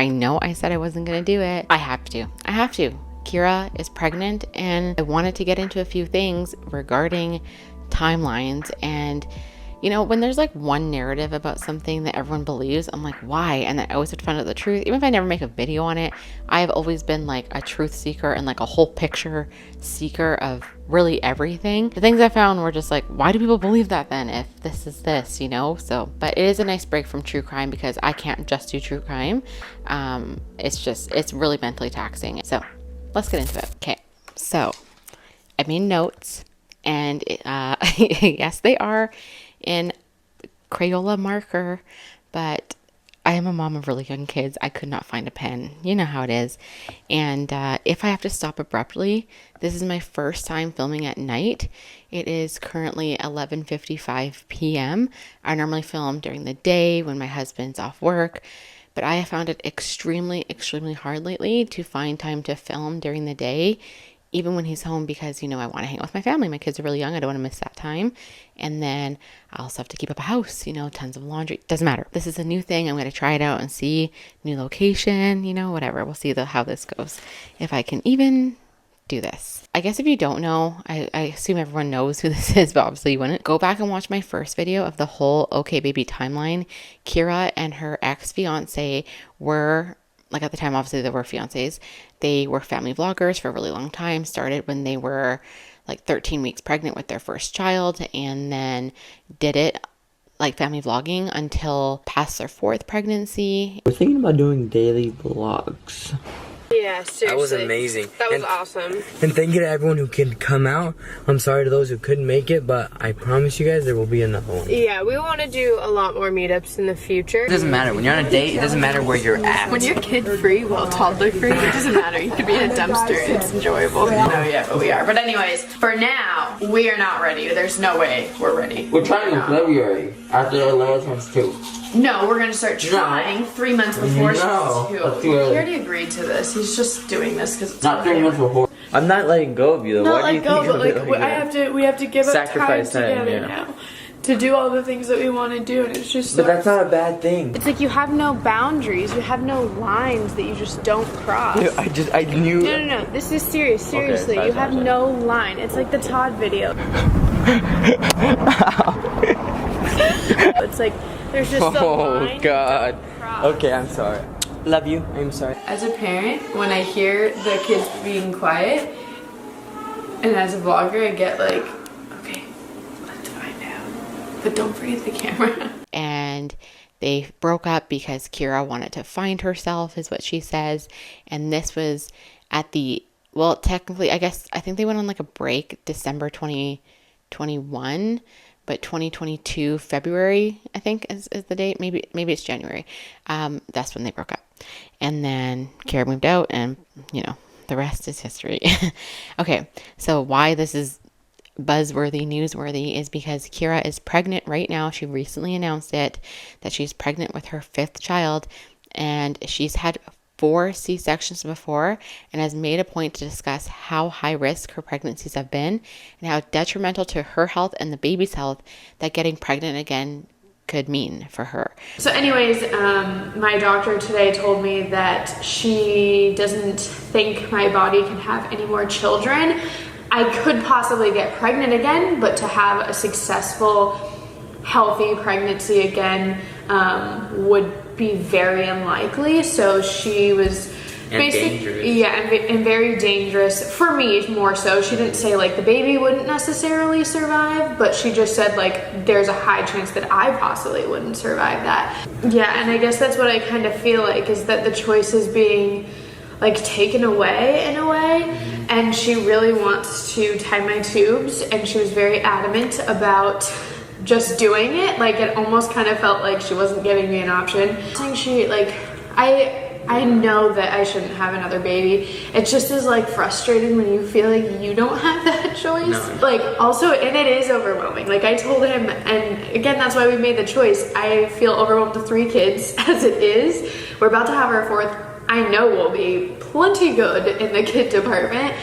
I know I said I wasn't going to do it. I have to. Kyra is pregnant, and I wanted to get into a few things regarding timelines. And you know, when there's like one narrative about something that everyone believes, I'm like, why? And then I always have to find out the truth. Even if I never make a video on it, I have always been like a truth seeker and like a whole picture seeker of really everything. The things I found were just like, why do people believe that then if this is this, you know? So, but it is a nice break from true crime because I can't just do true crime. It's really mentally taxing. So let's get into it. Okay, so I made notes, and yes, they are in Crayola marker, but I am a mom of really young kids. I could not find a pen. You know how it is. And if I have to stop abruptly, this is my first time filming at night. It is currently 11:55 p.m. I normally film during the day when my husband's off work, but I have found it extremely, extremely hard lately to find time to film during the day, even when he's home, because, you know, I want to hang out with my family. My kids are really young. I don't want to miss that time. And then I also have to keep up a house, you know, tons of laundry. Doesn't matter. This is a new thing. I'm going to try it out and see. New location, you know, whatever. We'll see how this goes. If I can even do this. I guess if you don't know, I assume everyone knows who this is, but obviously you wouldn't. Go back and watch my first video of the whole OKbaby timeline. Kyra and her ex-fiance were, like at the time, obviously they were fiancés. They were family vloggers for a really long time. Started when they were like 13 weeks pregnant with their first child, and then did it like family vlogging until past their fourth pregnancy. We're thinking about doing daily vlogs. Yeah, seriously. That was amazing. That was awesome. And thank you to everyone who can come out. I'm sorry to those who couldn't make it, but I promise you guys there will be another one. Yeah, we want to do a lot more meetups in the future. It doesn't matter. When you're on a date, it doesn't matter where you're at. When you're kid-free, well, toddler-free, it doesn't matter. You could be in a dumpster. It's enjoyable. No, yeah, but we are. But anyways, for now, we are not ready. There's no way we're ready. We're trying in February after our last one's too. No, we're gonna start trying 3 months before she's that's too two. He early. already agreed to this. He's just doing this because it's Not 3 months before. I'm not letting go of you though. Not Why do you let go, think but like we have to give up time Sacrifice time, together yeah. now to do all the things that we want to do, and it's just. But that's not a bad thing. It's like you have no boundaries, you have no lines that you just don't cross. I knew. No. This is serious. Seriously, sorry, you have sorry. no line. It's like the Todd video. It's like there's just a line. Oh God. you don't cross. Okay, I'm sorry. Love you. I'm sorry. As a parent, when I hear the kids being quiet, and as a vlogger, I get like, okay, let's find out. But don't forget the camera. And they broke up because Kyra wanted to find herself, is what she says. And this was at the, well, technically, I think they went on like a break December 2021, but 2022 February, I think is the date. Maybe it's January. That's when they broke up. And then Kyra moved out, and you know, the rest is history. Okay, so why this is buzzworthy, newsworthy is because Kyra is pregnant right now. She recently announced it, that she's pregnant with her 5th child, and she's had 4 C-sections before, and has made a point to discuss how high risk her pregnancies have been and how detrimental to her health and the baby's health that getting pregnant again could mean for her. So anyways, my doctor today told me that she doesn't think my body can have any more children. I could possibly get pregnant again, but to have a successful, healthy pregnancy again would be very unlikely. So she was dangerous. Yeah, and very dangerous for me more so. She didn't say like the baby wouldn't necessarily survive, but she just said like there's a high chance that I possibly wouldn't survive that. Yeah, and I guess that's what I kind of feel like, is that the choice is being like taken away in a way, and she really wants to tie my tubes, and she was very adamant about just doing it. Like it almost kind of felt like she wasn't giving me an option. She like I know that I shouldn't have another baby. It just is like frustrating when you feel like you don't have that choice. No. Like also, and it is overwhelming. Like I told him, and again, that's why we made the choice. I feel overwhelmed with 3 kids as it is. We're about to have our 4th. I know we'll be plenty good in the kid department.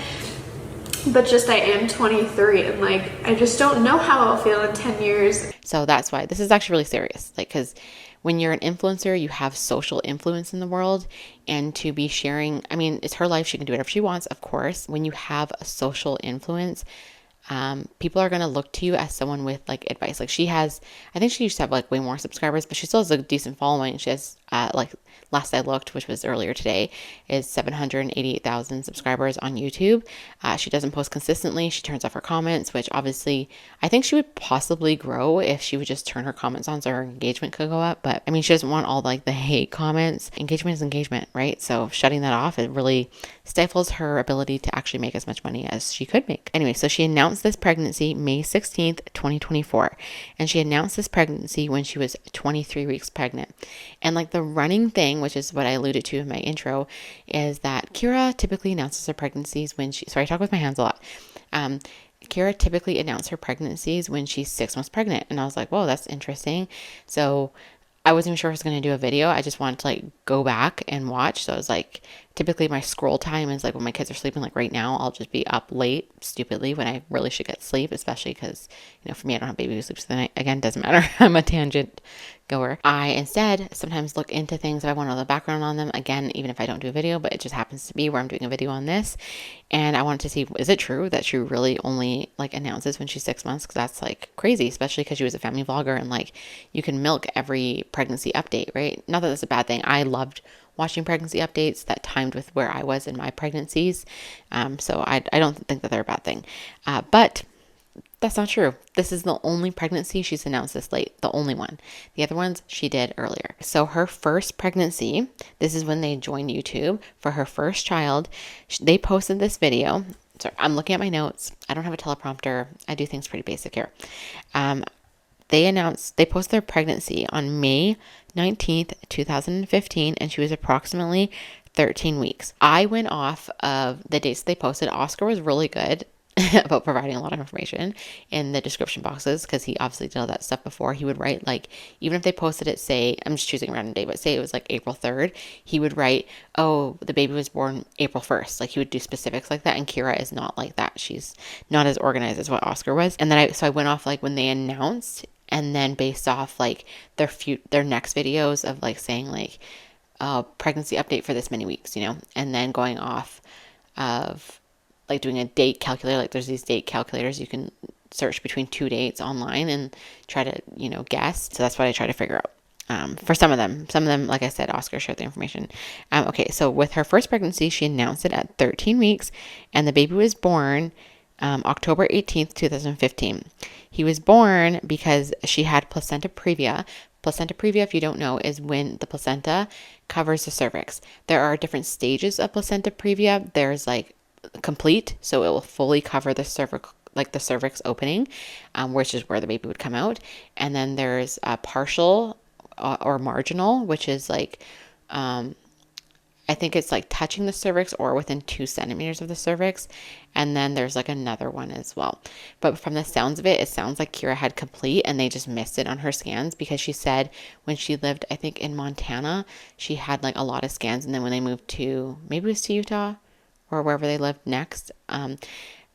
But just I am 23, and like I just don't know how I'll feel in 10 years. So that's why this is actually really serious. Like, because when you're an influencer, you have social influence in the world, and to be sharing, I mean, it's her life. She can do whatever she wants, of course. When you have a social influence, people are going to look to you as someone with like advice. Like she has, I think she used to have like way more subscribers, but she still has a decent following. She has, like last I looked, which was earlier today, is 788,000 subscribers on YouTube. She doesn't post consistently. She turns off her comments, which obviously I think she would possibly grow if she would just turn her comments on so her engagement could go up. But I mean, she doesn't want all like the hate comments. Engagement is engagement, right? So shutting that off, it really stifles her ability to actually make as much money as she could make. Anyway, so she announced this pregnancy May 16th, 2024. And she announced this pregnancy when she was 23 weeks pregnant. And like the running thing, which is what I alluded to in my intro, is that Kyra typically announces her pregnancies when sorry, I talk with my hands a lot. Kyra typically announced her pregnancies when she's 6 months pregnant. And I was like, whoa, that's interesting. So I wasn't even sure if I was going to do a video. I just wanted to like go back and watch. So I was like, typically my scroll time is like when my kids are sleeping. Like right now, I'll just be up late stupidly when I really should get sleep, especially because, you know, for me, I don't have a baby who sleeps through the night. Again, doesn't matter. I'm a tangent goer. I instead sometimes look into things if I want to know the background on them. Again, even if I don't do a video, but it just happens to be where I'm doing a video on this. And I wanted to see, is it true that she really only like announces when she's 6 months? Because that's like crazy, especially because she was a family vlogger and like you can milk every pregnancy update, right? Not that that's a bad thing. I loved watching pregnancy updates that timed with where I was in my pregnancies. So I don't think that they're a bad thing. But that's not true. This is the only pregnancy she's announced this late. The only one. The other ones she did earlier. So her first pregnancy, this is when they joined YouTube for her first child. They posted this video. Sorry, I'm looking at my notes. I don't have a teleprompter. I do things pretty basic here. They posted their pregnancy on May 19th, 2015, and she was approximately 13 weeks. I went off of the dates they posted. Oscar was really good about providing a lot of information in the description boxes because he obviously did all that stuff before. He would write like, even if they posted it, say, I'm just choosing a random day, but say it was like April 3rd, he would write, oh, the baby was born April 1st. Like he would do specifics like that. And Kyra is not like that. She's not as organized as what Oscar was. And then I went off like when they announced, and then based off like their next videos of like saying like, pregnancy update for this many weeks, you know, and then going off of like doing a date calculator. Like there's these date calculators you can search between 2 dates online and try to, you know, guess. So that's what I try to figure out. For some of them, like I said, Oscar shared the information. Okay. So with her first pregnancy, she announced it at 13 weeks and the baby was born, October 18th, 2015. He was born because she had placenta previa. Placenta previa, if you don't know, is when the placenta covers the cervix. There are different stages of placenta previa. There's like complete, so it will fully cover the cervix, like the cervix opening, which is where the baby would come out. And then there's a partial or marginal, which is like, I think it's like touching the cervix or within 2 centimeters of the cervix. And then there's like another one as well. But from the sounds of it, it sounds like Kyra had complete and they just missed it on her scans because she said when she lived, I think in Montana, she had like a lot of scans. And then when they moved to, maybe it was to Utah or wherever they lived next,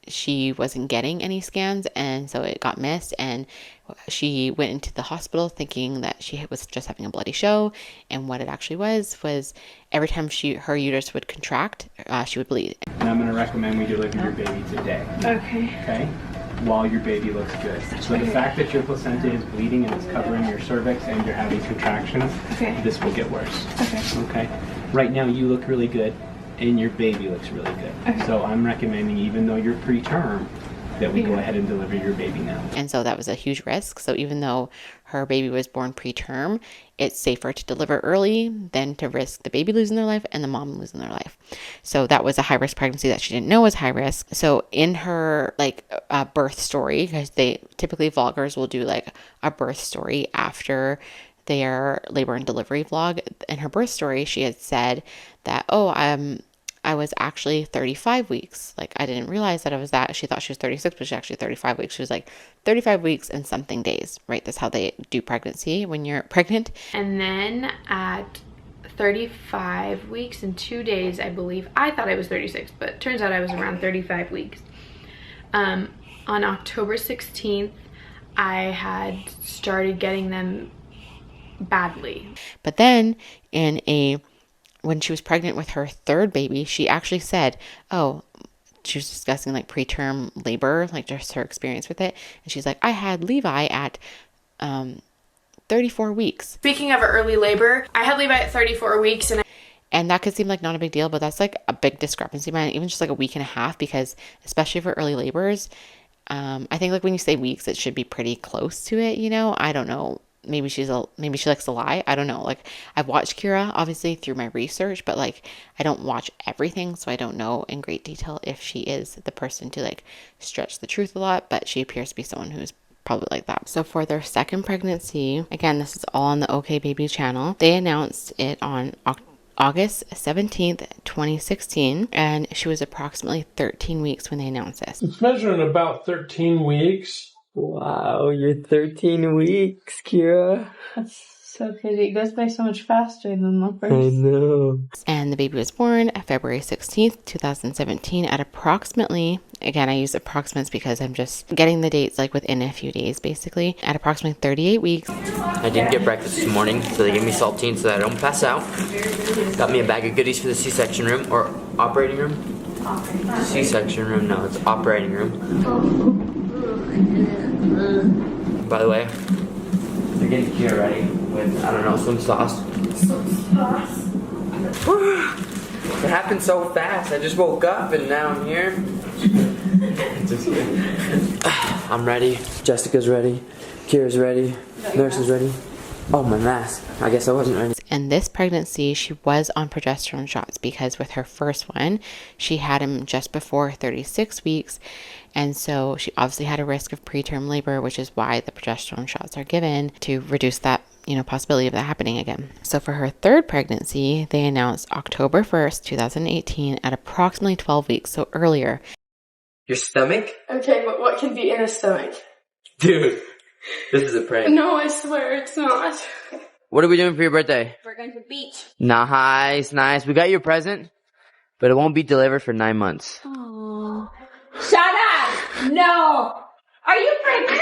she wasn't getting any scans. And so it got missed. And she went into the hospital thinking that she was just having a bloody show. And what it actually was every time her uterus would contract, she would bleed. And I'm going to recommend we deliver your baby today. Okay? While your baby looks good. So the fact that your placenta is bleeding and it's covering your cervix and you're having contractions, this will get worse. Okay? Right now you look really good and your baby looks really good. So I'm recommending, even though you're preterm, that we go ahead and deliver your baby now. And so that was a huge risk. So even though her baby was born preterm, it's safer to deliver early than to risk the baby losing their life and the mom losing their life. So that was a high risk pregnancy that she didn't know was high risk. So in her like birth story, because vloggers will do like a birth story after their labor and delivery vlog. In her birth story, she had said that, I was actually 35 weeks. Like I didn't realize that I was that. She thought she was 36, but she's actually 35 weeks. She was like 35 weeks and something days, right? That's how they do pregnancy when you're pregnant. And then at 35 weeks and 2 days, I believe, I thought I was 36, but it turns out I was around 35 weeks. On October 16th, I had started getting them badly. But then when she was pregnant with her third baby, she actually said, she was discussing like preterm labor, like just her experience with it. And she's like, I had Levi at 34 weeks. Speaking of early labor, I had Levi at 34 weeks and that could seem like not a big deal, but that's like a big discrepancy, man. Even just like a week and a half, because especially for early labors, I think like when you say weeks, it should be pretty close to it, you know? I don't know. Maybe she likes to lie. I don't know. Like, I've watched Kyra obviously through my research, but like I don't watch everything, so I don't know in great detail if she is the person to like stretch the truth a lot, but she appears to be someone who's probably like that. So for their second pregnancy, again, this is all on the OKbaby channel. They announced it on August 17th, 2016, and she was approximately 13 weeks when they announced this. It's measuring about 13 weeks. Wow, you're 13 weeks, Kyra. That's so crazy. It goes by so much faster than the first. I know. And the baby was born February 16th, 2017 at approximately, again, I use approximates because I'm just getting the dates like within a few days, basically, at approximately 38 weeks. I didn't get breakfast this morning, so they gave me saltine so that I don't pass out. Got me a bag of goodies for the C-section room, or operating room? C-section room, no, it's operating room. By the way, they're getting Kyra ready with, I don't know, some sauce. Some sauce? It happened so fast. I just woke up and now I'm here. Just kidding. I'm ready. Jessica's ready. Kyra's ready. Nurse is ready. Oh, my mask. I guess I wasn't ready. And this pregnancy, she was on progesterone shots because with her first one, she had him just before 36 weeks. And so she obviously had a risk of preterm labor, which is why the progesterone shots are given to reduce that, possibility of that happening again. So for her third pregnancy, they announced October 1st, 2018 at approximately 12 weeks, so earlier. Your stomach? Okay, but what can be in a stomach? Dude, this is a prank. No, I swear it's not. What are we doing for your birthday? We're going to the beach. Nice. We got you a present, but it won't be delivered for 9 months. Aww. Shut up! No! Are you pregnant?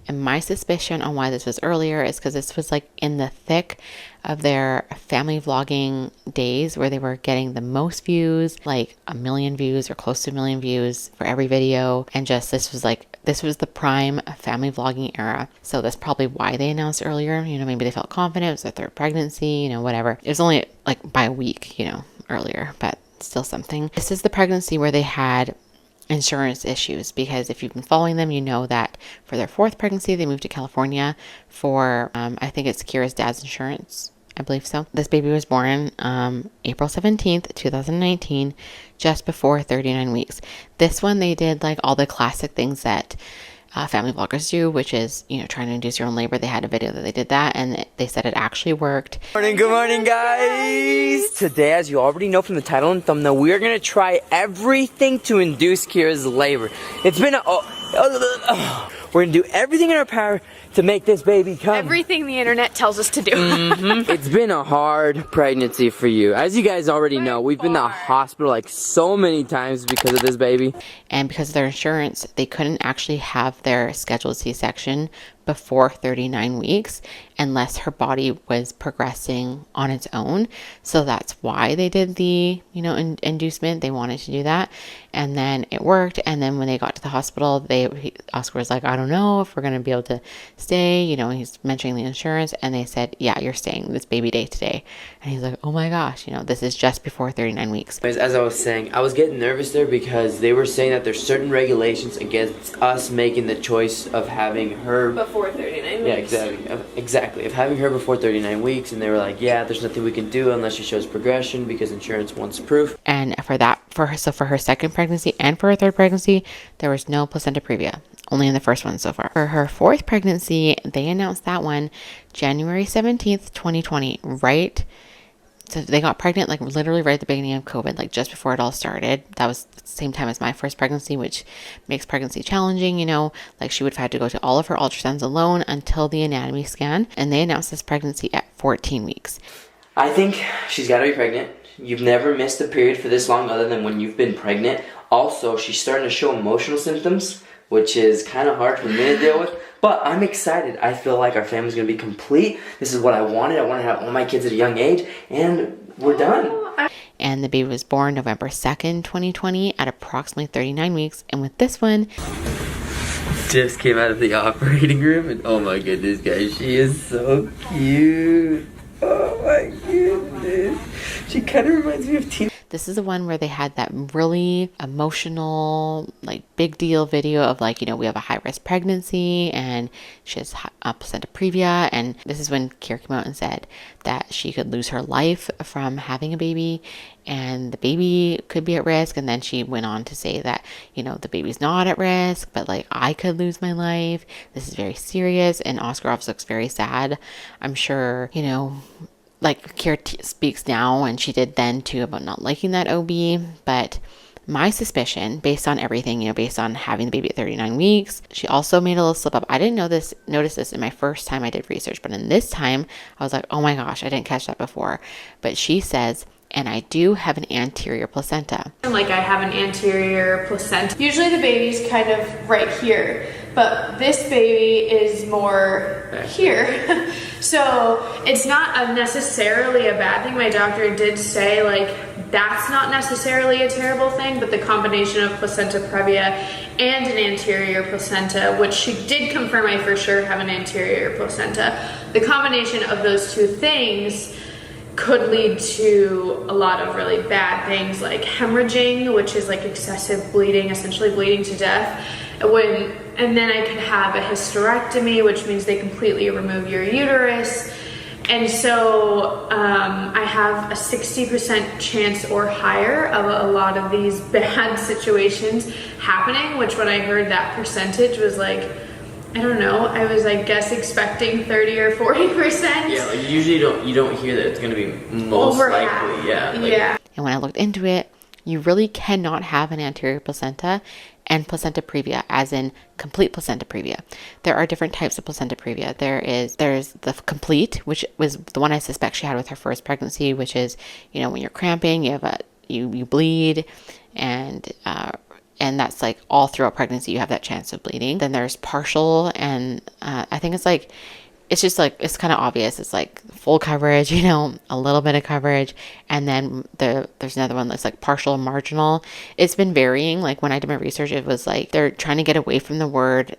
And my suspicion on why this was earlier is because this was like in the thick of their family vlogging days where they were getting the most views, like 1 million views or close to 1 million views for every video. And just this was the prime family vlogging era. So that's probably why they announced earlier. Maybe they felt confident. It was their third pregnancy, whatever. It was only like by a week, earlier, but still something. This is the pregnancy where they had insurance issues, because if you've been following them, you know that for their fourth pregnancy, they moved to California for, I think it's Kyra's dad's insurance. I believe so. This baby was born April 17th, 2019, just before 39 weeks. This one, they did like all the classic things that family vloggers do, which is, trying to induce your own labor. They had a video that they did that, and they said it actually worked. Good morning, guys. Today, as you already know from the title and thumbnail, we are going to try everything to induce Kyra's labor. It's been we're going to do everything in our power to make this baby come. Everything the internet tells us to do. It's been a hard pregnancy for you. As you guys already know, we've been to the hospital like so many times because of this baby. And because of their insurance, they couldn't actually have their scheduled C-section before 39 weeks unless her body was progressing on its own. So that's why they did the, inducement. They wanted to do that. And then it worked. And then when they got to the hospital, Oscar was like, I don't know if we're going to be able to stay. He's mentioning the insurance. And they said, yeah, you're staying this baby day today. And he's like, oh my gosh, this is just before 39 weeks. As I was saying, I was getting nervous there because they were saying that there's certain regulations against us making the choice of having her Before 39 weeks. Yeah, exactly. Of having her before 39 weeks, and they were like, yeah, there's nothing we can do unless she shows progression because insurance wants proof. And for her second pregnancy and for her third pregnancy, there was no placenta previa, only in the first one so far. For her fourth pregnancy, they announced that one January 17th, 2020, right? So they got pregnant like literally right at the beginning of COVID, like just before it all started. That was the same time as my first pregnancy, which makes pregnancy challenging, like she would have had to go to all of her ultrasounds alone until the anatomy scan. And they announced this pregnancy at 14 weeks. I think she's got to be pregnant. You've never missed a period for this long other than when you've been pregnant. Also, she's starting to show emotional symptoms, which is kind of hard for me to deal with. But I'm excited. I feel like our family's gonna be complete. This is what I wanted. I want to have all my kids at a young age, and we're done. And the baby was born November 2nd, 2020 at approximately 39 weeks. And with this one, Just came out of the operating room, and oh my goodness, guys, she is so cute. Oh my goodness. She kind of reminds me of Tina. this is the one where they had that really emotional, like big deal video of like, we have a high risk pregnancy and she has placenta previa. And this is when Kyra came out and said that she could lose her life from having a baby and the baby could be at risk. And then she went on to say that, the baby's not at risk, but like I could lose my life. This is very serious. And Oscar obviously looks very sad. I'm sure, like Kyra speaks now, and she did then too, about not liking that OB. But my suspicion, based on everything, based on having the baby at 39 weeks, she also made a little slip up. I didn't notice this in my first time I did research, but in this time, I was like, oh my gosh, I didn't catch that before. But she says, and I do have an anterior placenta. Like I have an anterior placenta. Usually the baby's kind of right here, but this baby is more here. So it's not necessarily a bad thing. My doctor did say like that's not necessarily a terrible thing, but the combination of placenta previa and an anterior placenta, which she did confirm I for sure have an anterior placenta, the combination of those two things could lead to a lot of really bad things like hemorrhaging, which is like excessive bleeding, essentially bleeding to death. And then I could have a hysterectomy, which means they completely remove your uterus. And so I have a 60% chance or higher of a lot of these bad situations happening, which when I heard that percentage was like, I don't know, I was, I guess, expecting 30 or 40%. Yeah, like usually you don't hear that it's going to be most Over likely. half. Yeah. Yeah. And when I looked into it, you really cannot have an anterior placenta and placenta previa, as in complete placenta previa. There are different types of placenta previa. There's the complete, which was the one I suspect she had with her first pregnancy, which is, when you're cramping, you bleed, and that's like all throughout pregnancy, you have that chance of bleeding. Then there's partial, and I think it's like, it's just like, it's kind of obvious. It's like full coverage, a little bit of coverage. And then there's another one that's like partial and marginal. It's been varying. Like when I did my research, it was like, they're trying to get away from the word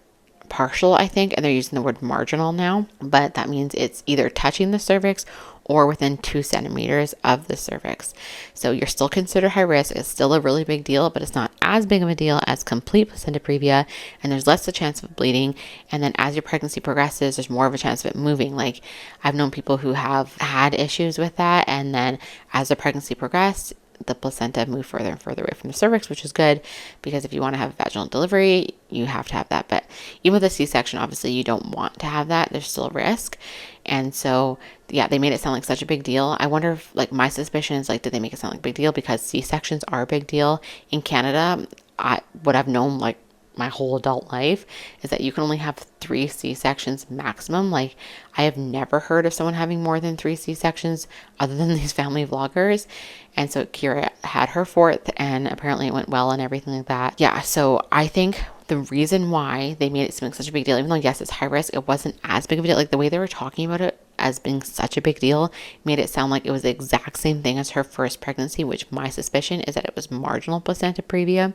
partial, I think, and they're using the word marginal now, but that means it's either touching the cervix or within 2 centimeters of the cervix. So you're still considered high risk. It's still a really big deal, but it's not as big of a deal as complete placenta previa, and there's less a chance of bleeding. And then as your pregnancy progresses, there's more of a chance of it moving. Like I've known people who have had issues with that, and then as the pregnancy progressed, the placenta move further and further away from the cervix, which is good because if you want to have a vaginal delivery, you have to have that. But even with a C-section, obviously you don't want to have that. There's still a risk. And so, yeah, they made it sound like such a big deal. I wonder if, like, my suspicion is, like, did they make it sound like a big deal? Because C-sections are a big deal. In Canada, what I've known, like, my whole adult life is that you can only have 3 C-sections maximum. Like, I have never heard of someone having more than 3 C-sections other than these family vloggers. And so Kyra had her 4th, and apparently it went well and everything like that. Yeah, so I think the reason why they made it seem like such a big deal, even though yes, it's high risk, it wasn't as big of a deal. Like the way they were talking about it as being such a big deal made it sound like it was the exact same thing as her first pregnancy, which my suspicion is that it was marginal placenta previa,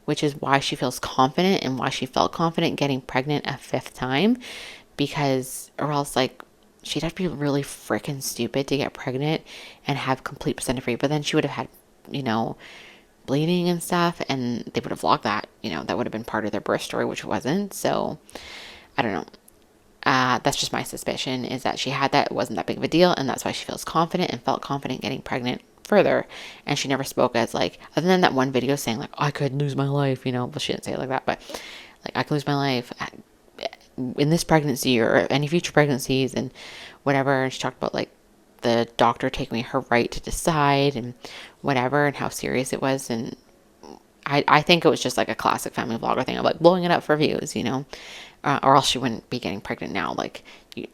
which is why she feels confident and why she felt confident getting pregnant a 5th time, because, or else like she'd have to be really freaking stupid to get pregnant and have complete placenta free. But then she would have had, bleeding and stuff, and they would have vlogged that, that would have been part of their birth story, which wasn't. So I don't know. That's just my suspicion, is that she had that. It wasn't that big of a deal, and that's why she feels confident and felt confident getting pregnant further. And she never spoke as like, other than that one video saying like, I could lose my life, well, she didn't say it like that, but like, I could lose my life in this pregnancy or any future pregnancies and whatever. And she talked about like the doctor taking away her right to decide and whatever, and how serious it was. And I think it was just like a classic family vlogger thing of like blowing it up for views, you know, or else she wouldn't be getting pregnant now. Like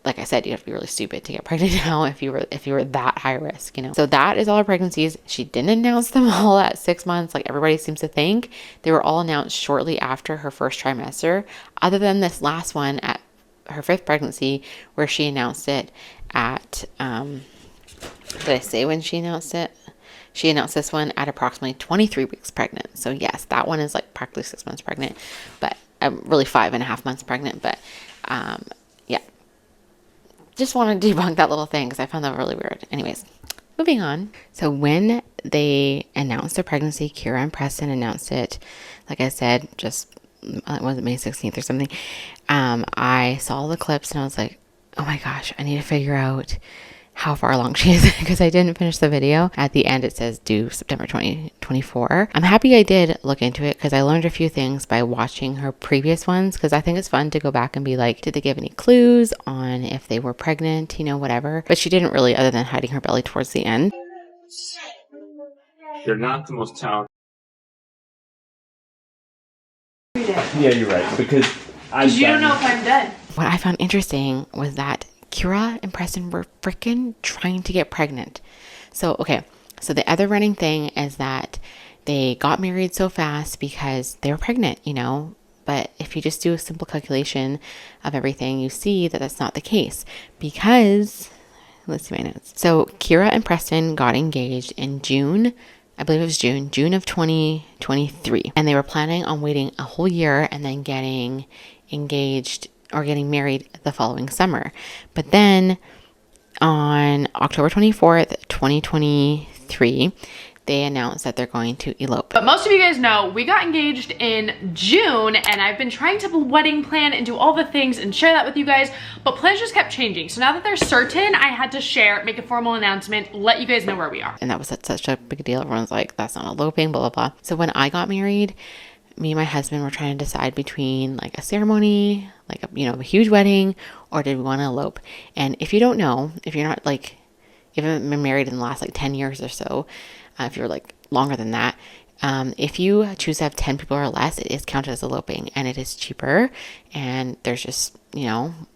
I said, you have to be really stupid to get pregnant now if you were that high risk, you know. So that is all her pregnancies. She didn't announce them all at 6 months like everybody seems to think. They were all announced shortly after her first trimester, other than this last one at her 5th pregnancy, where she announced it at did I say when she announced it? She announced this one at approximately 23 weeks pregnant. So yes, that one is like practically 6 months pregnant, but really 5.5 months pregnant. But yeah, just want to debunk that little thing because I found that really weird. Anyways, moving on. So when they announced their pregnancy, Kyra and Preston announced it, like I said, just was it May 16th or something? I saw the clips and I was like, oh my gosh, I need to figure out how far along she is because I didn't finish the video. At the end, it says due September 2024. I'm happy I did look into it because I learned a few things by watching her previous ones, because I think it's fun to go back and be like, did they give any clues on if they were pregnant, you know, whatever. But she didn't really, other than hiding her belly towards the end. You're not the most talented. Yeah, you're right. Because you don't know if I'm dead. What I found interesting was that Kyra and Preston were freaking trying to get pregnant. So, okay. So the other running thing is that they got married so fast because they were pregnant, you know. But if you just do a simple calculation of everything, you see that that's not the case, because let's see my notes. So Kyra and Preston got engaged in June. I believe it was June of 2023. And they were planning on waiting a whole year and then getting engaged or getting married the following summer. But then on October 24th, 2023, they announced that they're going to elope. But most of you guys know we got engaged in June, and I've been trying to wedding plan and do all the things and share that with you guys, but plans just kept changing. So now that they're certain, I had to make a formal announcement, let you guys know where we are. And that was such a big deal. Everyone's like, that's not eloping, blah, blah, blah. So when I got married, me and my husband were trying to decide between like a ceremony, like a huge wedding, or did we want to elope? And if you don't know, if you're not like, you haven't been married in the last like 10 years or so, if you're like longer than that, if you choose to have 10 people or less, it is counted as eloping, and it is cheaper. And there's just,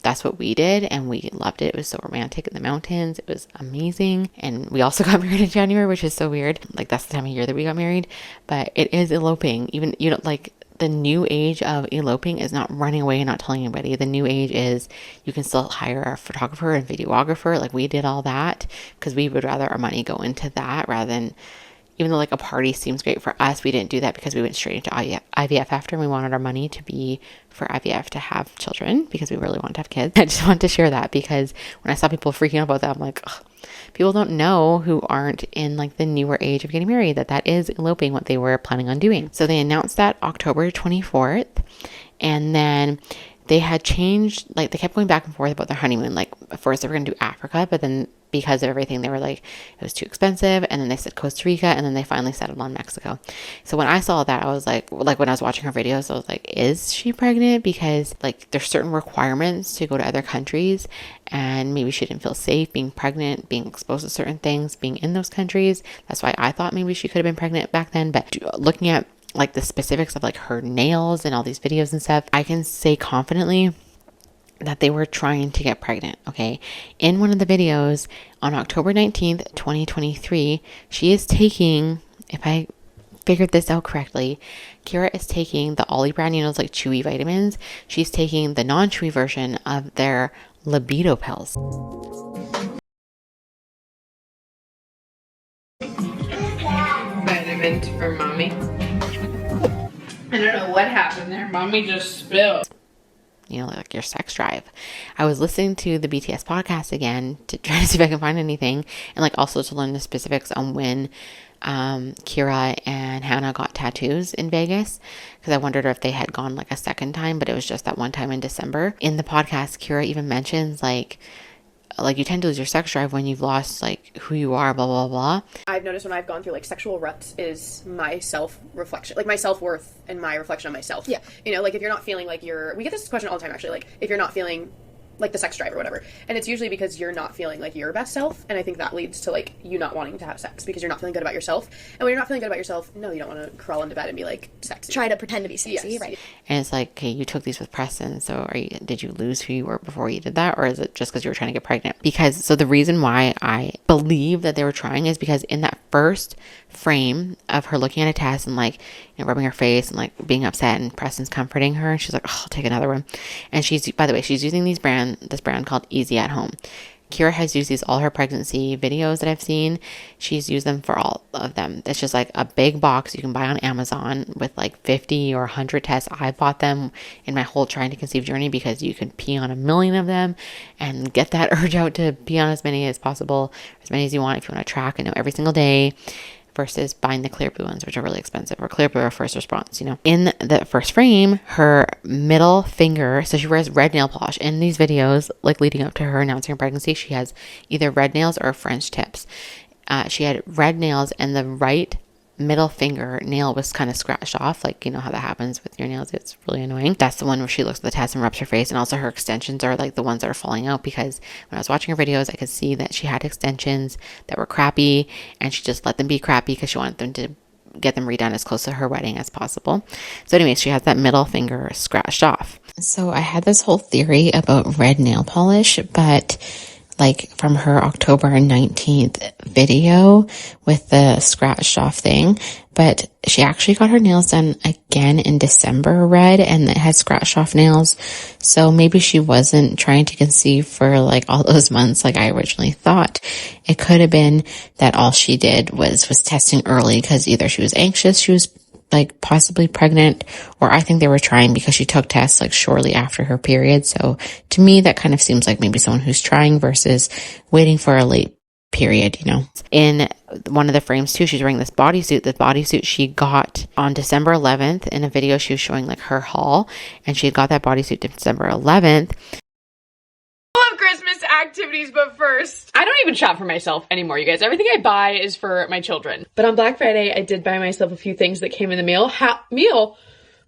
that's what we did, and we loved it. It was so romantic in the mountains. It was amazing. And we also got married in January, which is so weird. Like, that's the time of year that we got married, but it is eloping. Even, like, the new age of eloping is not running away and not telling anybody. The new age is you can still hire a photographer and videographer. Like, we did all that because we would rather our money go into that rather than, even though like a party seems great for us, we didn't do that because we went straight into IVF after, and we wanted our money to be for IVF to have children because we really want to have kids. I just wanted to share that because when I saw people freaking out about that, I'm like, ugh, people don't know who aren't in like the newer age of getting married that is eloping, what they were planning on doing. So they announced that October 24th, and then they had changed, like they kept going back and forth about their honeymoon. Like at first they were going to do Africa, but then because of everything, they were like, it was too expensive. And then they said Costa Rica, and then they finally settled on Mexico. So when I saw that, I was like when I was watching her videos, I was like, is she pregnant? Because like there's certain requirements to go to other countries, and maybe she didn't feel safe being pregnant, being exposed to certain things, being in those countries. That's why I thought maybe she could have been pregnant back then. But looking at like the specifics of like her nails and all these videos and stuff, I can say confidently that they were trying to get pregnant, okay? In one of the videos on October 19th, 2023, she is taking, if I figured this out correctly, Kyra is taking the Ollie brand, those like chewy vitamins. She's taking the non-chewy version of their libido pills. Vitamins for mommy. I don't know what happened there. Mommy just spilled. Like your sex drive. I was listening to the BTS podcast again to try to see if I can find anything, and like also to learn the specifics on when Kyra and Hannah got tattoos in Vegas, because I wondered if they had gone like a second time, but it was just that one time in December. In the podcast, Kyra even mentions like you tend to lose your sex drive when you've lost like who you are, blah, blah, blah. I've noticed when I've gone through like sexual ruts is my self-reflection, like my self-worth and my reflection on myself. Yeah. Like if you're not feeling like we get this question all the time actually, like if you're not feeling like the sex drive or whatever. And it's usually because you're not feeling like your best self. And I think that leads to like you not wanting to have sex because you're not feeling good about yourself. And when you're not feeling good about yourself, no, you don't want to crawl into bed and be like sexy. Try to pretend to be sexy, Yes. right? And it's like, okay, you took these with Preston, so did you lose who you were before you did that, or is it just because you were trying to get pregnant? Because so the reason why I believe that they were trying is because in that first frame of her looking at a test and like, you know, rubbing her face and like being upset, and Preston's comforting her, and she's like, oh, I'll take another one. And she's, by the way, she's using this brand called Easy at Home. Kyra has used these all her pregnancy videos that I've seen. She's used them for all of them. It's just like a big box you can buy on Amazon with like 50 or 100 tests. I bought them in my whole trying to conceive journey because you can pee on 1 million of them and get that urge out to pee on as many as possible, as many as you want if you want to track and know every single day, versus buying the clear blue ones, which are really expensive, or clear blue or first response, you know. In the first frame, her middle finger, so she wears red nail polish. In these videos, like leading up to her announcing her pregnancy, she has either red nails or French tips. She had red nails, and the right middle finger nail was kind of scratched off, like, you know how that happens with your nails. It's really annoying. That's the one where she looks at the test and rubs her face, and also her extensions are like the ones that are falling out, because when I was watching her videos, I could see that she had extensions that were crappy, and she just let them be crappy because she wanted them to get them redone as close to her wedding as possible. So anyways, she has that middle finger scratched off. So I had this whole theory about red nail polish, but like from her October 19th video with the scratched off thing, but she actually got her nails done again in December red, and it had scratched off nails. So maybe she wasn't trying to conceive for like all those months like I originally thought. It could have been that all she did was testing early because either she was anxious, she was like possibly pregnant, or I think they were trying because she took tests like shortly after her period. So to me, that kind of seems like maybe someone who's trying versus waiting for a late period, you know. In one of the frames too, she's wearing this bodysuit. The bodysuit she got on December 11th in a video. She was showing like her haul, and she had got that bodysuit December 11th. Christmas activities, but first, I don't even shop for myself anymore, you guys. Everything I buy is for my children. But on Black Friday, I did buy myself a few things that came in the mail.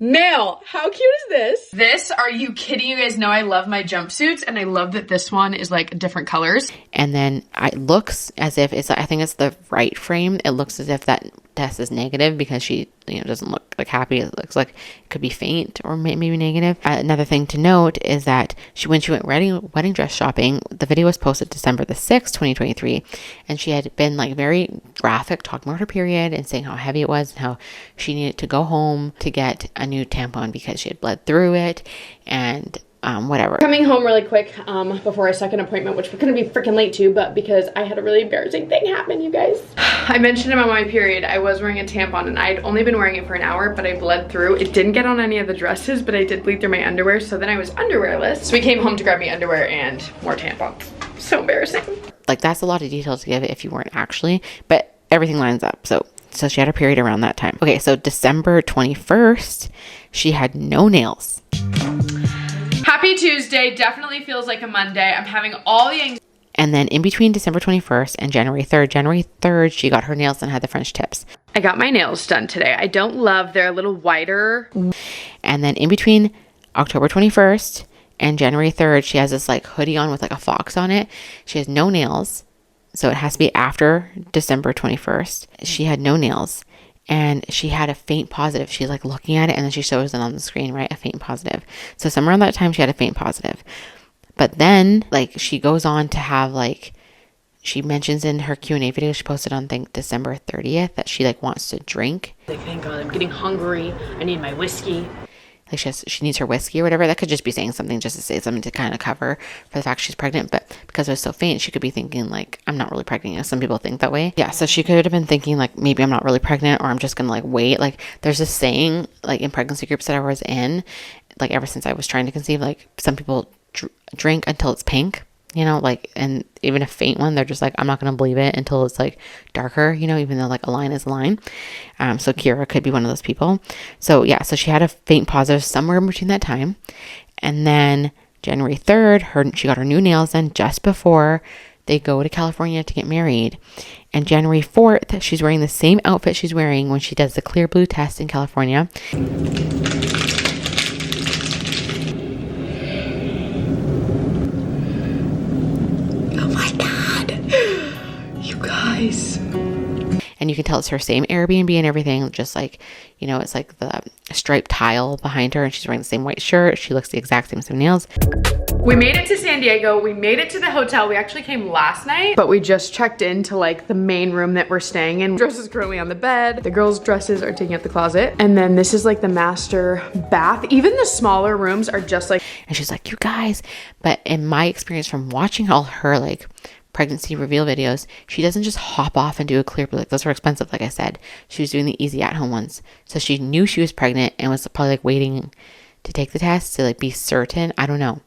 Mail. How cute is this? Are you kidding? You guys know I love my jumpsuits, and I love that this one is like different colors. And then it looks as if it's, I think it's the right frame. It looks as if that test is negative because she, you know, doesn't look like happy. It looks like it could be faint or maybe negative. Another thing to note is that when she went wedding dress shopping, the video was posted December the 6th, 2023. And she had been like very graphic talking about her period and saying how heavy it was and how she needed to go home to get a new tampon because she had bled through it and whatever. Coming home really quick before our second appointment, which we're gonna be freaking late to, but because I had a really embarrassing thing happen, you guys. I mentioned about my period. I was wearing a tampon, and I'd only been wearing it for an hour, but I bled through. It didn't get on any of the dresses, but I did bleed through my underwear, so then I was underwearless. So we came home to grab me underwear and more tampons. So embarrassing. Like, that's a lot of detail to give if you weren't actually, but everything lines up. So she had her period around that time. Okay, so December 21st, she had no nails. Happy Tuesday. Definitely feels like a Monday. I'm having all the anxiety. And then in between December 21st and January 3rd, she got her nails done, had the French tips. I got my nails done today. I don't love, they're a little whiter. And then in between October 21st and January 3rd, she has this like hoodie on with like a fox on it. She has no nails. So it has to be after December 21st. She had no nails. And she had a faint positive. She's like looking at it, and then she shows it on the screen, right? A faint positive. So somewhere around that time, she had a faint positive. But then, like, she goes on to have, like, she mentions in her Q&A video she posted on, I think, December 30th that she, like, wants to drink. Like, thank God, I'm getting hungry. I need my whiskey. Like, she needs her whiskey or whatever. That could just be saying something just to say something to kind of cover for the fact she's pregnant. But because it was so faint, she could be thinking, like, I'm not really pregnant. You know, some people think that way. Yeah, so she could have been thinking, like, maybe I'm not really pregnant, or I'm just going to, like, wait. Like, there's this saying, like, in pregnancy groups that I was in, like, ever since I was trying to conceive, like, some people drink until it's pink. You know, like, and even a faint one, they're just like, I'm not going to believe it until it's like darker, you know, even though like a line is a line. So Kyra could be one of those people. So yeah, so she had a faint positive somewhere in between that time. And then January 3rd, she got her new nails done just before they go to California to get married. And January 4th, she's wearing the same outfit she's wearing when she does the clear blue test in California. guys. And you can tell it's her same Airbnb and everything, just like, you know, it's like the striped tile behind her and she's wearing the same white shirt. She looks the exact same nails. We made it to San Diego. We made it to the hotel. We actually came last night, but we just checked into like the main room that we're staying in. Dress is currently on the bed. The girls' dresses are taking out the closet. And then this is like the master bath. Even the smaller rooms are just like, and she's like, you guys, but in my experience from watching all her like pregnancy reveal videos, she doesn't just hop off and do a clear, but like those are expensive. Like I said, she was doing the easy at home ones. So she knew she was pregnant and was probably like waiting to take the test to like be certain. I don't know.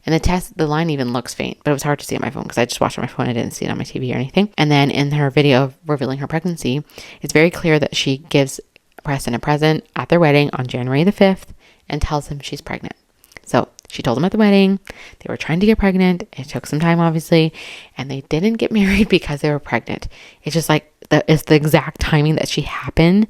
And the line even looks faint, but it was hard to see on my phone because I just watched it on my phone. I didn't see it on my TV or anything. And then in her video revealing her pregnancy, it's very clear that she gives Preston a present at their wedding on January the 5th and tells him she's pregnant. So she told him at the wedding, they were trying to get pregnant. It took some time, obviously, and they didn't get married because they were pregnant. It's just like, it's the exact timing that she happened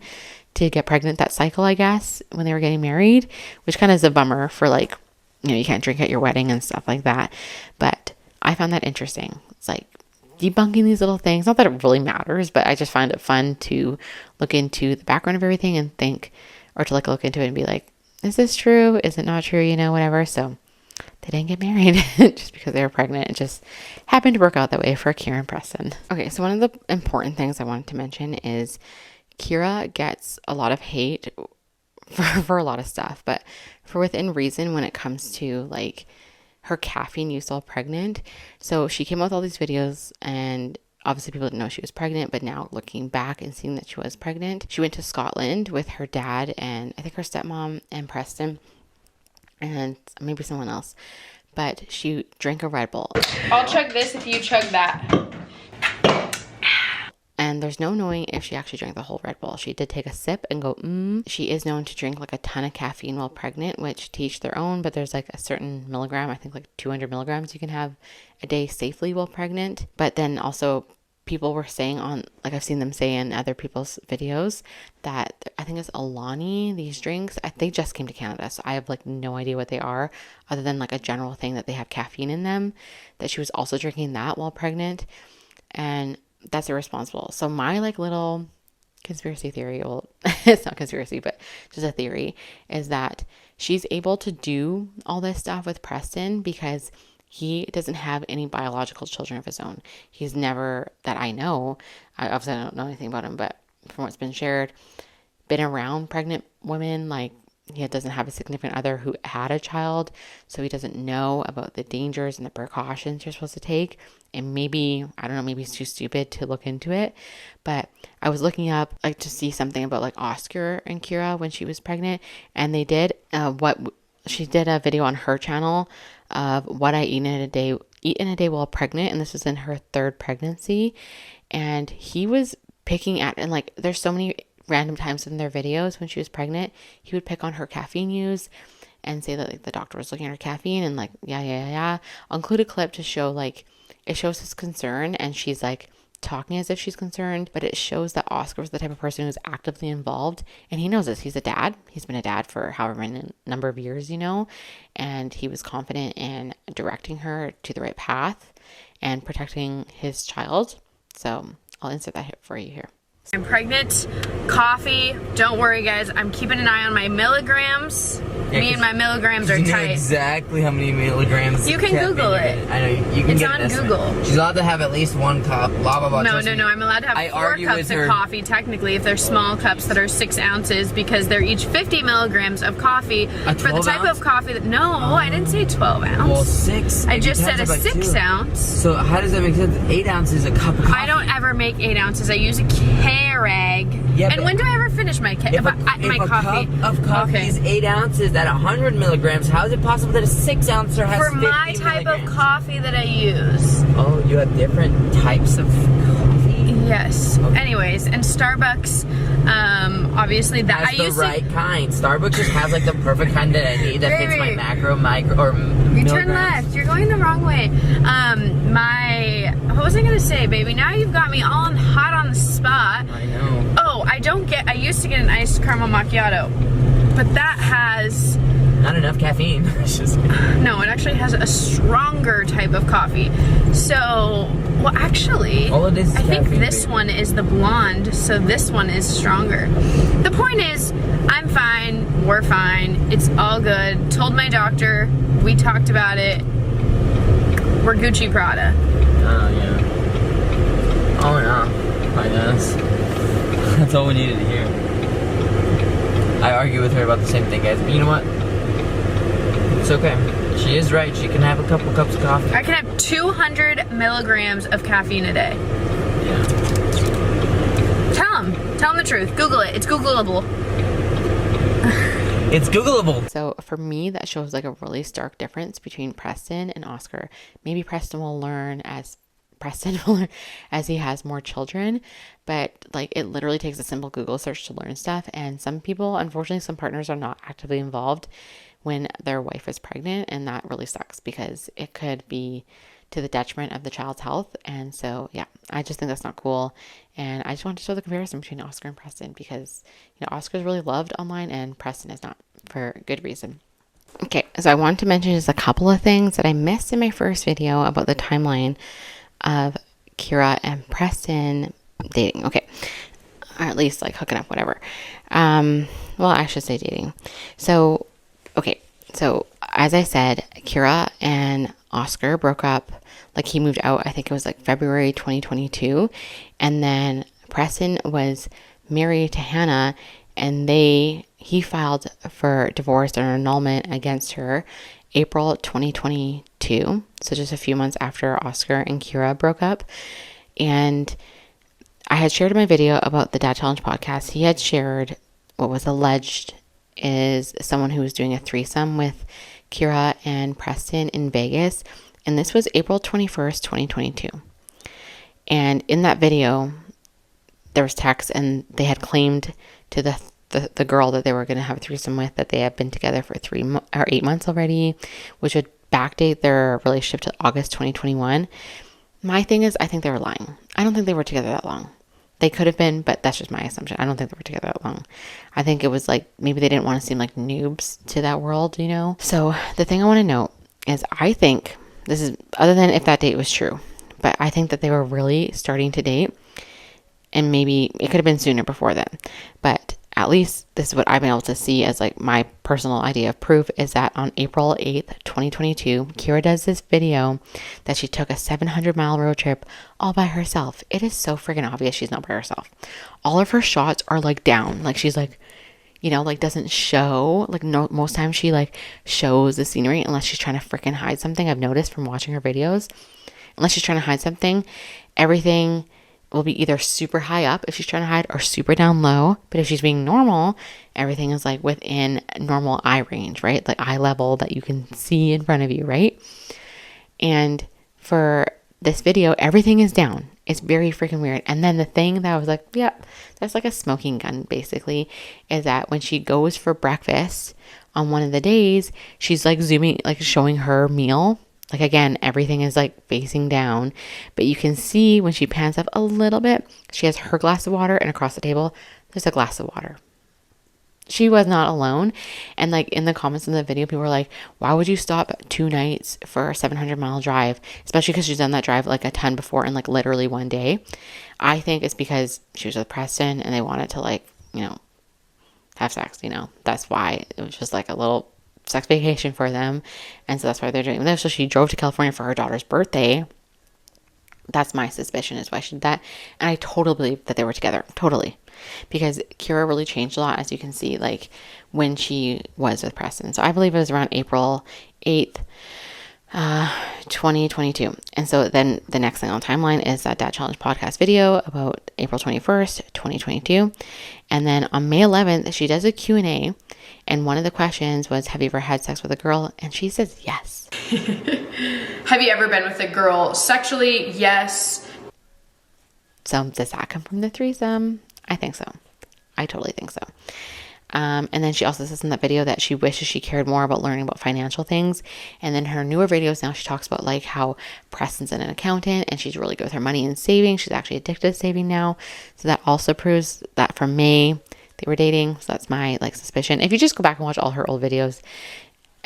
to get pregnant that cycle, I guess, when they were getting married, which kind of is a bummer for like, you know, you can't drink at your wedding and stuff like that. But I found that interesting. It's like debunking these little things. Not that it really matters, but I just find it fun to look into the background of everything and think, or to like look into it and be like, is this true? Is it not true? You know, whatever. So they didn't get married just because they were pregnant. It just happened to work out that way for Kyra and Preston. Okay, so one of the important things I wanted to mention is Kyra gets a lot of hate for a lot of stuff, but for within reason when it comes to like her caffeine use while pregnant. So she came out with all these videos and obviously people didn't know she was pregnant, but now looking back and seeing that she was pregnant, she went to Scotland with her dad and I think her stepmom and Preston and maybe someone else, but she drank a Red Bull. I'll chug this if you chug that. And there's no knowing if she actually drank the whole Red Bull. She did take a sip and go, She is known to drink like a ton of caffeine while pregnant, which to each their own, but there's like a certain milligram, I think like 200 milligrams you can have a day safely while pregnant. But then also people were saying on, like I've seen them say in other people's videos that I think it's Alani, these drinks, they just came to Canada. So I have like no idea what they are other than like a general thing that they have caffeine in them, that she was also drinking that while pregnant. And that's irresponsible. So my like little conspiracy theory, well, it's not conspiracy, but just a theory, is that she's able to do all this stuff with Preston because he doesn't have any biological children of his own. He's never, that I know, obviously I don't know anything about him, but from what's been shared, been around pregnant women, like he doesn't have a significant other who had a child, so he doesn't know about the dangers and the precautions you're supposed to take. And maybe, I don't know, maybe he's too stupid to look into it. But I was looking up like to see something about like Oscar and Kyra when she was pregnant, and they did she did a video on her channel of what I eat in a day while pregnant, and this was in her 3rd pregnancy. And he was picking at, and like there's so many random times in their videos when she was pregnant, he would pick on her caffeine use and say that like the doctor was looking at her caffeine and like yeah. I'll include a clip to show like it shows his concern, and she's like talking as if she's concerned, but it shows that Oscar was the type of person who's actively involved, and he knows this. He's a dad. He's been a dad for however many number of years, you know, and he was confident in directing her to the right path and protecting his child. So I'll insert that for you here. I'm pregnant, coffee. Don't worry guys, I'm keeping an eye on my milligrams. Me and my milligrams are you know tight. exactly how many milligrams. You can Google it. I know, you can It's get on an estimate. Google. She's allowed to have at least 1 cup, blah, blah, blah. No, Trust me. I'm allowed to have 4 cups of coffee, technically, if they're small cups that are 6 ounces, because they're each 50 milligrams of coffee. A For the 12 type ounce? of coffee that, no, I didn't say 12 ounce. Well, 6. I just said a times it by 6 2. ounce. So how does that make sense? 8 ounces a cup of coffee. I don't ever make 8 ounces. I use a Keurig. Yeah, and but when do I ever finish my If a coffee? cup of coffee is 8 ounces at 100 milligrams, how is it possible that a 6 ouncer has For 50 my type milligrams? of coffee that I use. Oh, you have different types of coffee? Yes. Okay. Anyways, and Starbucks, obviously that I Has the used right kind. Starbucks just has like the perfect kind that I need that fits my Baby. macro, micro, or You turn milligrams. left. You're going the wrong way. What was I gonna say, baby? Now you've got me all hot on the spot. I know. Oh, I used to get an iced caramel macchiato, but that has not enough caffeine. It's just No, it actually has a stronger type of coffee. So, well, actually, all it is I think caffeine, this baby. one is the blonde, so this one is stronger. The point is, I'm fine, we're fine, it's all good. Told my doctor, we talked about it. We're Gucci Prada. Oh yeah. Oh no. I guess. That's all we needed to hear. I argue with her about the same thing, guys. But you know what? It's okay. She is right. She can have a couple cups of coffee. I can have 200 milligrams of caffeine a day. Yeah. Tell them the truth. Google it. It's Googleable. It's Googleable. So for me, that shows like a really stark difference between Preston and Oscar. Maybe Preston will learn as he has more children, but like it literally takes a simple Google search to learn stuff. And some people, unfortunately, some partners are not actively involved when their wife is pregnant, and that really sucks because it could be to the detriment of the child's health. And so, yeah, I just think that's not cool. And I just want to show the comparison between Oscar and Preston because, you know, Oscar is really loved online and Preston is not, for good reason. Okay, so I want to mention just a couple of things that I missed in my first video about the timeline of Kyra and Preston dating. Okay, or at least like hooking up, whatever. Well, I should say dating. So, okay, so as I said, Kyra and Oscar broke up. Like he moved out, I think it was like February 2022, and then Preston was married to Hannah, and he filed for divorce or annulment against her April 2022, so just a few months after Oscar and Kyra broke up. And I had shared in my video about the Dad Challenge podcast, he had shared what was alleged is someone who was doing a threesome with Kyra and Preston in Vegas, and this was April 21st, 2022. And in that video, there was text, and they had claimed to the girl that they were going to have a threesome with that they had been together for 8 months already, which would backdate their relationship to August 2021. My thing is, I think they were lying. I don't think they were together that long. They could have been, but that's just my assumption. I don't think they were together that long. I think it was like, maybe they didn't want to seem like noobs to that world, you know? So the thing I want to note is I think, this is, other than if that date was true, but I think that they were really starting to date, and maybe it could have been sooner before then. But at least this is what I've been able to see as like my personal idea of proof, is that on April 8th, 2022, Kyra does this video that she took a 700-mile road trip all by herself. It is so freaking obvious she's not by herself. All of her shots are like down. Like she's like, you know, like doesn't show, like no, most times she like shows the scenery unless she's trying to freaking hide something. I've noticed from watching her videos, unless she's trying to hide something, everything will be either super high up if she's trying to hide or super down low. But if she's being normal, everything is like within normal eye range, right? Like eye level that you can see in front of you, right? And for this video, everything is down. It's very freaking weird. And then the thing that I was like, yeah, that's like a smoking gun basically, is that when she goes for breakfast on one of the days, she's like zooming, like showing her meal. Like again, everything is like facing down, but you can see when she pans up a little bit, she has her glass of water, and across the table, there's a glass of water. She was not alone. And like in the comments in the video, people were like, why would you stop 2 nights for a 700-mile drive? Especially because she's done that drive like a ton before in like literally one day. I think it's because she was with Preston and they wanted to like, you know, have sex, you know. That's why it was just like a little sex vacation for them, and so that's why they're doing this. So she drove to California for her daughter's birthday. That's my suspicion, is why she did that. And I totally believe that they were together, totally, because Kyra really changed a lot, as you can see, like when she was with Preston. So I believe it was around April 8th, 2022. And so then the next thing on the timeline is that Dad Challenge podcast video about April 21st, 2022. And then on May 11th, she does a Q&A. And one of the questions was, have you ever had sex with a girl? And she says yes. Have you ever been with a girl sexually? Yes. So does that come from the threesome? I think so. I totally think so. And then she also says in that video that she wishes she cared more about learning about financial things. And then her newer videos now, she talks about like how Preston's an accountant and she's really good with her money and saving. She's actually addicted to saving now. So that also proves that from May they were dating. So that's my like suspicion. If you just go back and watch all her old videos,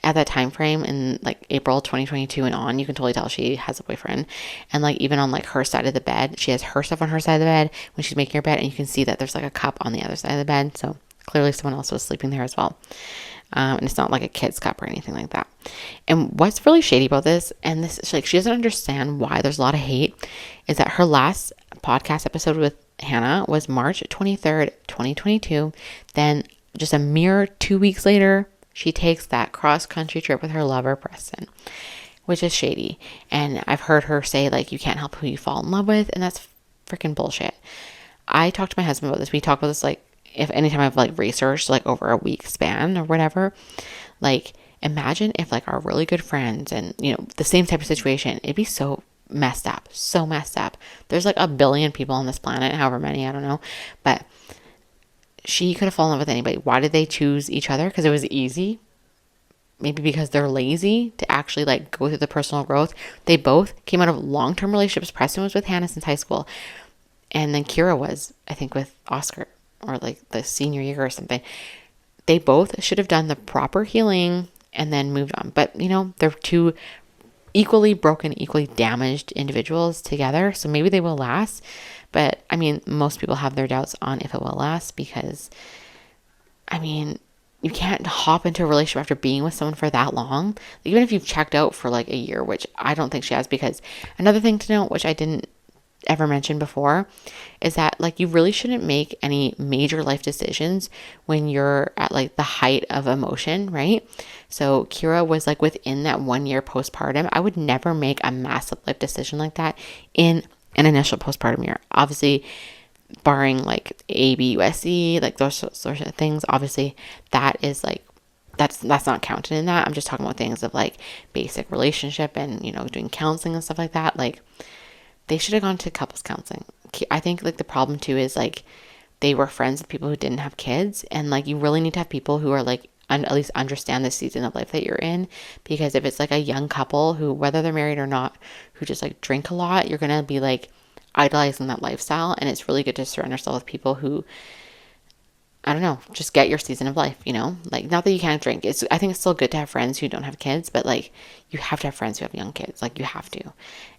at that time frame in like April 2022 and on, you can totally tell she has a boyfriend. And like even on like her side of the bed, she has her stuff on her side of the bed when she's making her bed, and you can see that there's like a cup on the other side of the bed. So clearly someone else was sleeping there as well. And it's not like a kid's cup or anything like that. And what's really shady about this, and this, like, she doesn't understand why there's a lot of hate, is that her last podcast episode with Hannah was March 23rd, 2022. Then just a mere 2 weeks later, she takes that cross-country trip with her lover, Preston, which is shady. And I've heard her say, like, you can't help who you fall in love with, and that's freaking bullshit. I talked to my husband about this. We talk about this, like, if anytime I've like researched like over a week span or whatever, like imagine if like our really good friends and, you know, the same type of situation, it'd be so messed up, so messed up. There's like a billion people on this planet, however many, I don't know, but she could have fallen in love with anybody. Why did they choose each other? Because it was easy. Maybe because they're lazy to actually like go through the personal growth. They both came out of long-term relationships. Preston was with Hannah since high school, and then Kyra was, I think, with Oscar, or like the senior year or something. They both should have done the proper healing and then moved on. But, you know, they're two equally broken, equally damaged individuals together. So maybe they will last. But, I mean, most people have their doubts on if it will last because, I mean, you can't hop into a relationship after being with someone for that long. Even if you've checked out for like a year, which I don't think she has, because another thing to note, which I didn't ever mentioned before, is that like you really shouldn't make any major life decisions when you're at like the height of emotion, right? So Kyra was like within that 1 year postpartum. I would never make a massive life decision like that in an initial postpartum year. Obviously, barring like ABUSC, like those sorts of things, obviously that is like that's not counted in that. I'm just talking about things of like basic relationship and, you know, doing counseling and stuff like that. Like, they should have gone to couples counseling. I think like the problem too is like they were friends with people who didn't have kids, and like you really need to have people who are like at least understand the season of life that you're in, because if it's like a young couple who, whether they're married or not, who just like drink a lot, you're gonna be like idolizing that lifestyle. And it's really good to surround yourself with people who, I don't know, just get your season of life, you know? Like, not that you can't drink. I think it's still good to have friends who don't have kids, but like you have to have friends who have young kids. Like, you have to.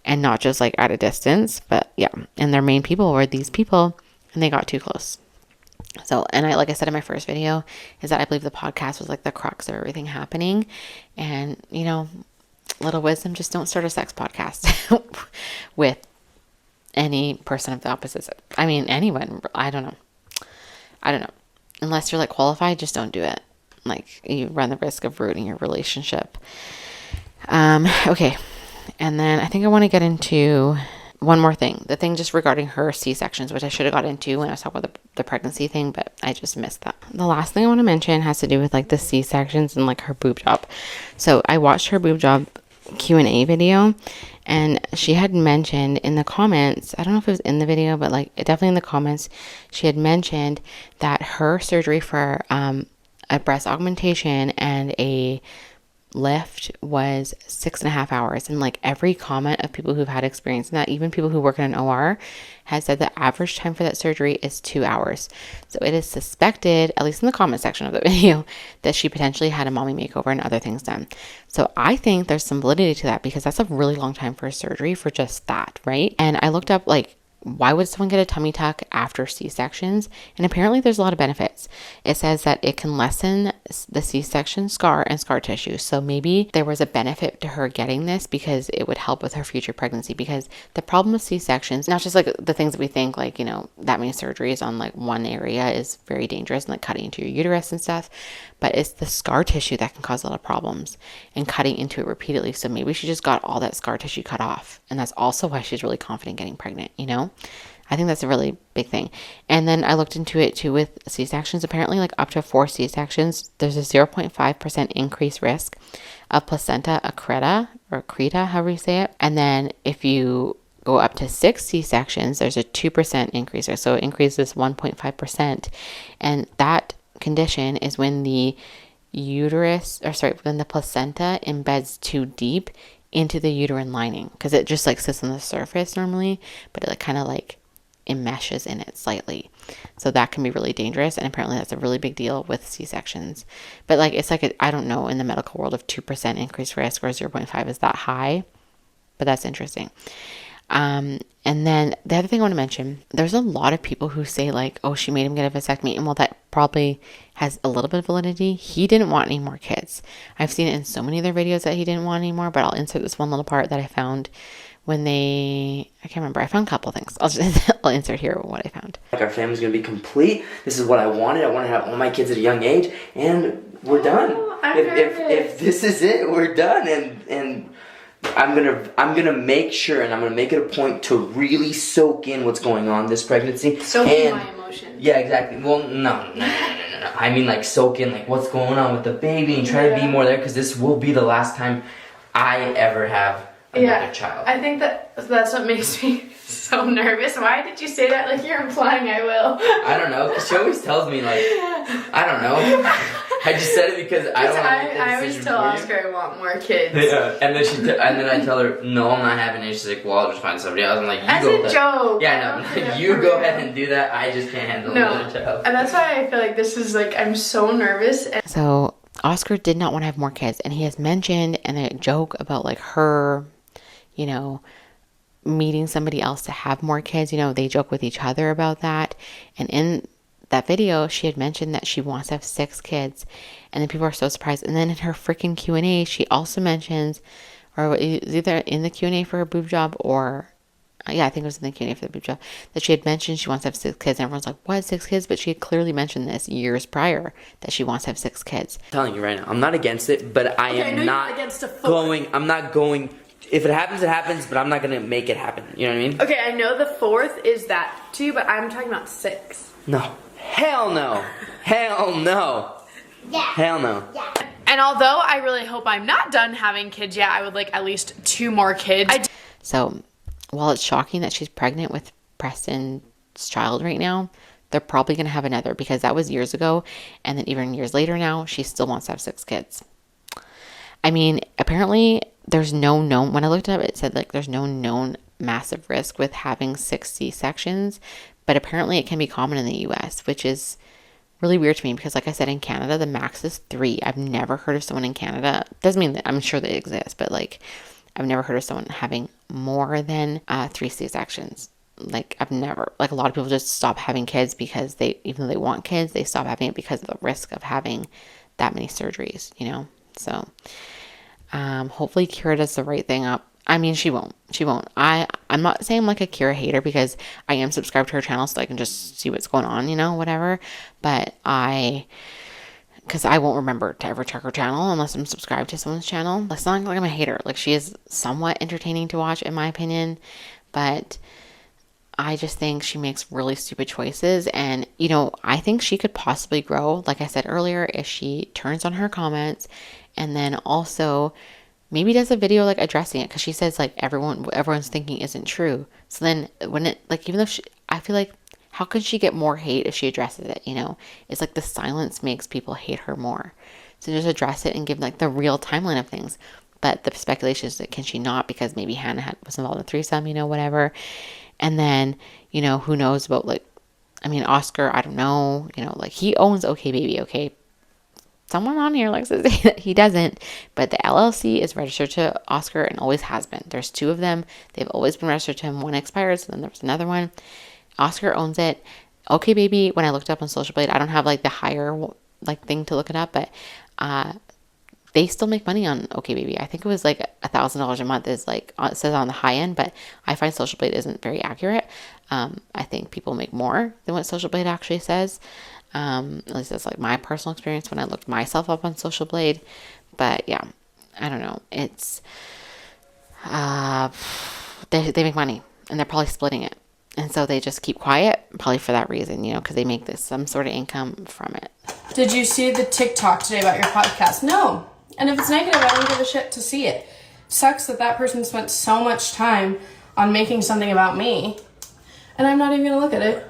And not just like at a distance, but yeah. And their main people were these people, and they got too close. So, and like I said in my first video, is that I believe the podcast was like the crux of everything happening. And, you know, little wisdom, just don't start a sex podcast with any person of the opposite. I mean, anyone. I don't know. Unless you're like qualified, just don't do it. Like, you run the risk of ruining your relationship. Okay. And then I think I want to get into one more thing. The thing just regarding her C-sections, which I should have got into when I was talking about the pregnancy thing, but I just missed that. The last thing I want to mention has to do with like the C-sections and like her boob job. So I watched her boob job Q&A video, and she had mentioned in the comments, I don't know if it was in the video, but like definitely in the comments, she had mentioned that her surgery for a breast augmentation and a lift was 6.5 hours. And like every comment of people who've had experience in that, even people who work in an OR, has said the average time for that surgery is 2 hours. So it is suspected, at least in the comment section of the video, that she potentially had a mommy makeover and other things done. So I think there's some validity to that, because that's a really long time for a surgery for just that, right? And I looked up like, why would someone get a tummy tuck after C-sections? And apparently there's a lot of benefits. It says that it can lessen the C-section scar and scar tissue. So maybe there was a benefit to her getting this because it would help with her future pregnancy. Because the problem with C-sections, not just like the things that we think, like, you know, that many surgeries on like one area is very dangerous, and like cutting into your uterus and stuff, but it's the scar tissue that can cause a lot of problems and cutting into it repeatedly. So maybe she just got all that scar tissue cut off. And that's also why she's really confident getting pregnant, you know? I think that's a really big thing. And then I looked into it too with C-sections. Apparently, like up to 4 C-sections, there's a 0.5% increased risk of placenta accreta, or accreta, however you say it. And then if you go up to 6 C-sections, there's a 2% increase. So it increases 1.5%. And that condition is when the when the placenta embeds too deep into the uterine lining, because it just like sits on the surface normally, but it like kind of like enmeshes in it slightly. So that can be really dangerous. And apparently that's a really big deal with C-sections. But like, it's like, I don't know in the medical world if 2% increased risk or 0.5 is that high, but that's interesting. And then the other thing I want to mention, there's a lot of people who say like, oh, she made him get a vasectomy. And while that probably has a little bit of validity, he didn't want any more kids. I've seen it in so many other videos that he didn't want any more, but I'll insert this one little part that I found when I can't remember. I found a couple things. I'll insert here what I found. Like our family's gonna be complete. This is what I wanted. I want to have all my kids at a young age, and we're done. If this is it, we're done. And I'm gonna make sure, and I'm gonna make it a point to really soak in what's going on this pregnancy. Soak in my emotions. Yeah, exactly. Well, no. I mean, like, soak in like what's going on with the baby and try to be more there, because this will be the last time I ever have another child. I think that's what makes me so nervous. Why did you say that like you're implying I will? I don't know, because she always tells me like, I don't know. I just said it because I don't want to make the I always tell Oscar I want more kids. Yeah, and then I tell her, no, I'm not having it. She's like, well, I'll just find somebody else. I'm like, As a joke. Yeah, no, you go ahead and do that. I just can't handle another child. And that's why I feel like this is like, I'm so nervous. So Oscar did not want to have more kids, and he has mentioned and a joke about like her, you know, meeting somebody else to have more kids. You know, they joke with each other about that. And in that video, she had mentioned that she wants to have 6 kids, and then people are so surprised. And then in her freaking Q&A, she also mentions, or it was either in the Q&A for her boob job, or yeah, I think it was in the Q&A for the boob job, that she had mentioned she wants to have 6 kids. And everyone's like, what, 6 kids? But she had clearly mentioned this years prior, that she wants to have 6 kids. I'm telling you right now, I'm not against it, but I am not going. I'm not going. If it happens, it happens, but I'm not gonna make it happen. You know what I mean? Okay, I know the 4th is that too, but I'm talking about 6. No. Hell no. Hell no. Yeah. Hell no. Yeah. And although I really hope I'm not done having kids yet, I would like at least 2 more kids. So while it's shocking that she's pregnant with Preston's child right now, they're probably going to have another, because that was years ago. And then even years later now, she still wants to have 6 kids. I mean, apparently there's no known, when I looked it up, it said like there's no known massive risk with having 6 C-sections, but apparently it can be common in the US, which is really weird to me, because like I said, in Canada, the max is 3. I've never heard of someone in Canada, doesn't mean that I'm sure they exist, but like I've never heard of someone having more than 3 C-sections. Like I've never, like a lot of people just stop having kids because even though they want kids, they stop having it because of the risk of having that many surgeries, you know? So hopefully Kyra does the right thing up. I mean, she won't. I'm not saying I'm like a Kyra hater, because I am subscribed to her channel so I can just see what's going on, you know, whatever. But because I won't remember to ever check her channel unless I'm subscribed to someone's channel. That's not like I'm a hater. Like, she is somewhat entertaining to watch, in my opinion. But I just think she makes really stupid choices. And, you know, I think she could possibly grow, like I said earlier, if she turns on her comments, and then also maybe does a video like addressing it, because she says like everyone's thinking isn't true. So then when it, like, even though I feel like, how could she get more hate if she addresses it? You know, it's like the silence makes people hate her more. So just address it and give like the real timeline of things. But the speculation is that can she not, because maybe Hannah was involved in a threesome, you know, whatever. And then, you know, who knows about like, I mean, Oscar, I don't know, you know, like he owns OKbaby, okay? Someone on here likes to say that he doesn't, but the LLC is registered to Oscar and always has been. There's 2 of them. They've always been registered to him. One expired, so then there was another one. Oscar owns it. OKbaby, when I looked up on Social Blade, I don't have like the higher like thing to look it up, but they still make money on OKbaby. I think it was like $1,000 a month is like, it says on the high end, but I find Social Blade isn't very accurate. I think people make more than what Social Blade actually says. At least that's like my personal experience when I looked myself up on Social Blade. But yeah, I don't know. It's, they make money, and they're probably splitting it. And so they just keep quiet, probably for that reason, you know, because they make some sort of income from it. Did you see the TikTok today about your podcast? No. And if it's negative, I don't give a shit to see it. Sucks that person spent so much time on making something about me, and I'm not even going to look at it.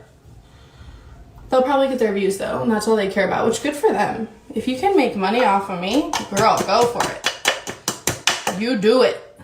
They'll probably get their views though, and that's all they care about, which good for them. If you can make money off of me, girl, go for it. You do it.